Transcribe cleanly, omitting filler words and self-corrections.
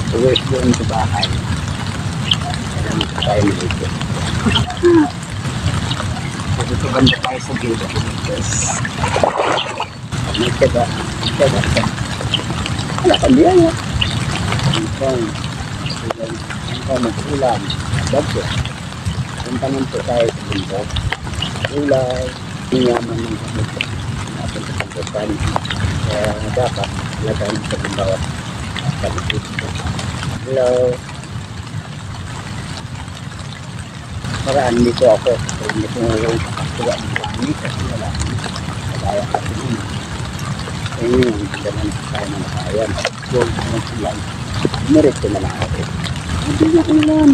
Uwi doon sa bahay. Kailangan pa tayo malito. Kasi ito ganda tayo sa gilid. May tiyaga. Wala kang biyaya. Hanggang mag-ulam. Bagyo. Punta naman po tayo sa bundok. Ulay. Inyaman ng bundok. Natin sa pagkakan. Kaya dapat talagang sa bawat kapatid. Hello. Maraan dito ako. Hindi ko ngayon kakatuwa ng langit kasi wala. Kaya kasi yun. Kaya yun, hindi naman tayo na nakayan. Doon naman silang. Merit ko na lang ako. Hindi na ulan.